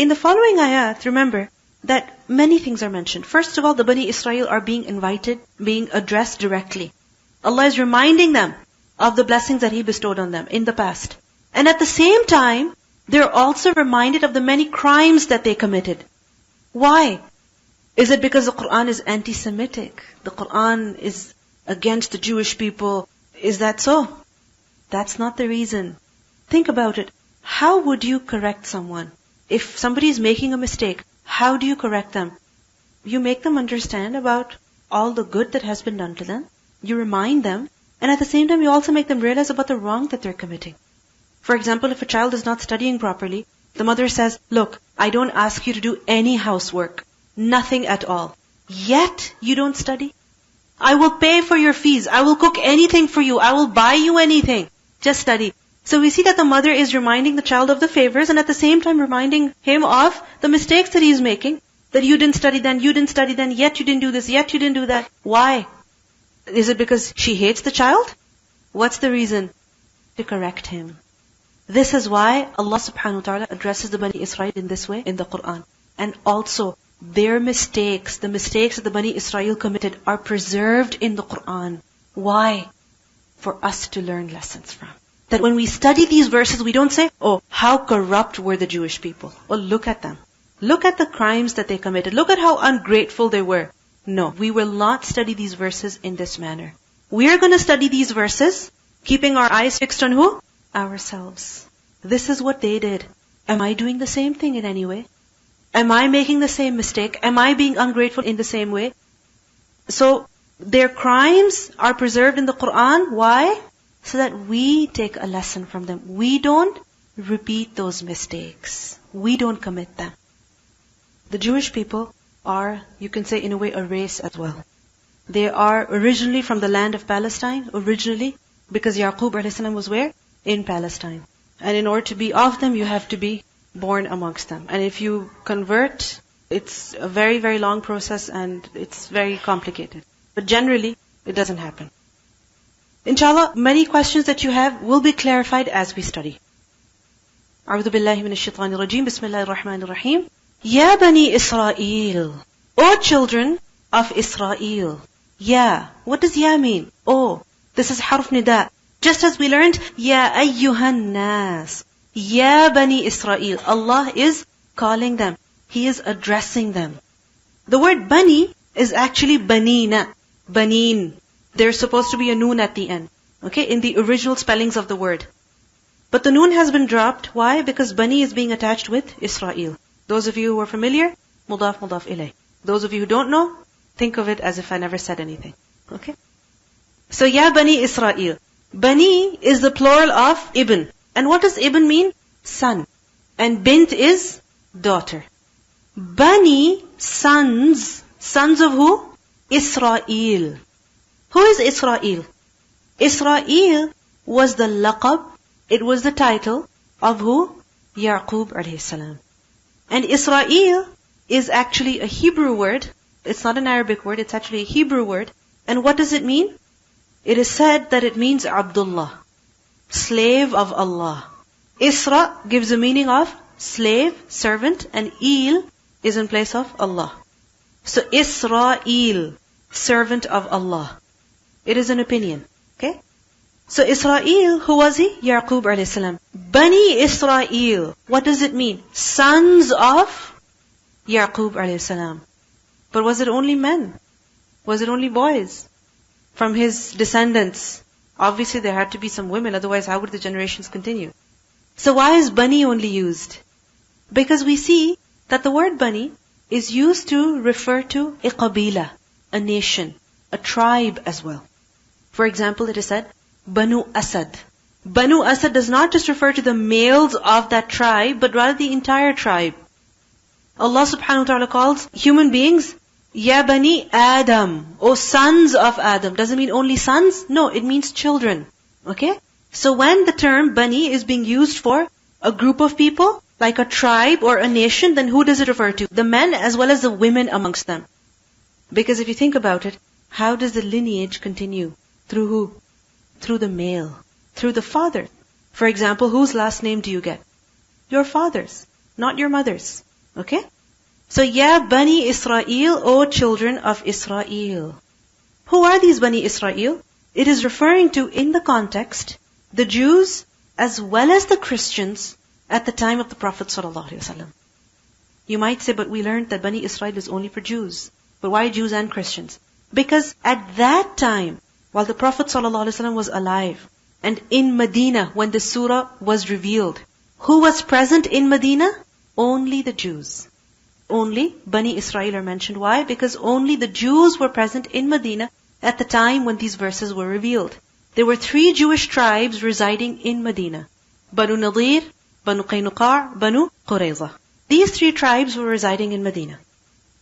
in the following ayat, remember that many things are mentioned. First of all, the Bani Israel are being invited, being addressed directly. Allah is reminding them of the blessings that He bestowed on them in the past. And at the same time, they're also reminded of the many crimes that they committed. Why? Is it because the Quran is anti-Semitic? The Quran is against the Jewish people? Is that so? That's not the reason. Think about it. How would you correct someone? If somebody is making a mistake, how do you correct them? You make them understand about all the good that has been done to them. You remind them. And at the same time, you also make them realize about the wrong that they're committing. For example, if a child is not studying properly, the mother says, look, I don't ask you to do any housework. Nothing at all. Yet, you don't study? I will pay for your fees. I will cook anything for you. I will buy you anything. Just study. So we see that the mother is reminding the child of the favors and at the same time reminding him of the mistakes that he is making. That you didn't study then, you didn't study then, yet you didn't do this, yet you didn't do that. Why? Is it because she hates the child? What's the reason? To correct him. This is why Allah subhanahu wa ta'ala addresses the Bani Israel in this way in the Quran. And also, their mistakes, the mistakes that the Bani Israel committed are preserved in the Quran. Why? For us to learn lessons from. That when we study these verses, we don't say, oh, how corrupt were the Jewish people. Oh, look at them. Look at the crimes that they committed. Look at how ungrateful they were. No, we will not study these verses in this manner. We are going to study these verses, keeping our eyes fixed on who? Ourselves. This is what they did. Am I doing the same thing in any way? Am I making the same mistake? Am I being ungrateful in the same way? So, their crimes are preserved in the Quran. Why? So that we take a lesson from them. We don't repeat those mistakes. We don't commit them. The Jewish people are, you can say in a way, a race as well. They are originally from the land of Palestine, because Yaqub a.s. was where? In Palestine. And in order to be of them, you have to be born amongst them. And if you convert, it's a very, very long process and it's very complicated. But generally, it doesn't happen. Inshallah, many questions that you have will be clarified as we study. A'udhu billahi minash shaitanir rajim. Bismillahir rahmanir rahim. Ya Bani Israel. O children of Israel. Ya. What does Ya mean? Oh. This is harf nida. Just as we learned, Ya ayyuhan nas. Ya Bani Israel. Allah is calling them. He is addressing them. The word Bani is actually Banina. Baneen. There's supposed to be a noon at the end. Okay, in the original spellings of the word. But the noon has been dropped. Why? Because Bani is being attached with Israel. Those of you who are familiar, mudaf ilayh. Those of you who don't know, think of it as if I never said anything. Okay? So, Ya Bani Israel. Bani is the plural of Ibn. And what does Ibn mean? Son. And Bint is daughter. Bani, sons. Sons of who? Israel. Who is Israel? Israel was the laqab, it was the title of who? Yaqub alayhi salam. And Israel is actually a Hebrew word. It's not an Arabic word, it's actually a Hebrew word. And what does it mean? It is said that it means Abdullah, slave of Allah. Isra gives a meaning of slave, servant, and Il is in place of Allah. So Israel, servant of Allah. It is an opinion. Okay? So Israel, who was he? Yaqub alayhi salam. Bani Israel. What does it mean? Sons of Yaqub alayhi salam. But was it only men? Was it only boys? From his descendants. Obviously there had to be some women, otherwise how would the generations continue? So why is Bani only used? Because we see that the word Bani is used to refer to a qabila, a nation, a tribe as well. For example, it is said, Banu Asad. Banu Asad does not just refer to the males of that tribe, but rather the entire tribe. Allah subhanahu wa ta'ala calls human beings, Ya Bani Adam, O sons of Adam. Does it mean only sons? No, it means children. Okay? So when the term Bani is being used for a group of people, like a tribe or a nation, then who does it refer to? The men as well as the women amongst them. Because if you think about it, how does the lineage continue? Through who? Through the male. Through the father. For example, whose last name do you get? Your father's, not your mother's. Okay? So, Ya Bani Israel, O children of Israel. Who are these Bani Israel? It is referring to, in the context, the Jews as well as the Christians at the time of the Prophet ﷺ. You might say, but we learned that Bani Israel is only for Jews. But why Jews and Christians? Because at that time, while the Prophet ﷺ was alive, and in Medina, when the surah was revealed, who was present in Medina? Only the Jews. Only Bani Israel are mentioned. Why? Because only the Jews were present in Medina at the time when these verses were revealed. There were 3 Jewish tribes residing in Medina. Banu Nadir, Banu Qaynuqa', Banu Qurayza. These 3 tribes were residing in Medina.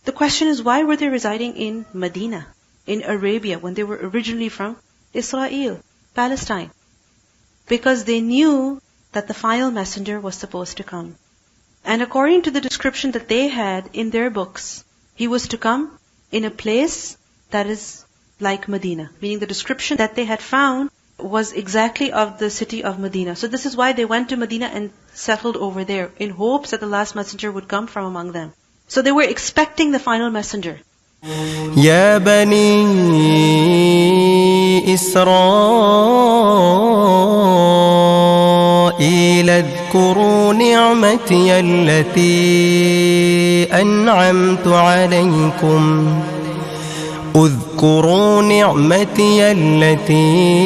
The question is, why were they residing in Medina, in Arabia, when they were originally from Israel, Palestine? Because they knew that the final messenger was supposed to come. And according to the description that they had in their books, he was to come in a place that is like Medina. Meaning the description that they had found was exactly of the city of Medina. So this is why they went to Medina and settled over there, in hopes that the last messenger would come from among them. So they were expecting the final messenger. يا بني إسرائيل اذكروا نعمتي التي أنعمت عليكم اذكروا نعمتي التي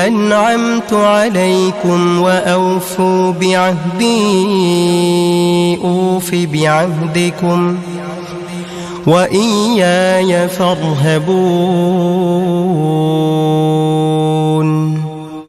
أنعمت عليكم وأوفوا بعهدي أوف بعهدكم وإياي فارهبون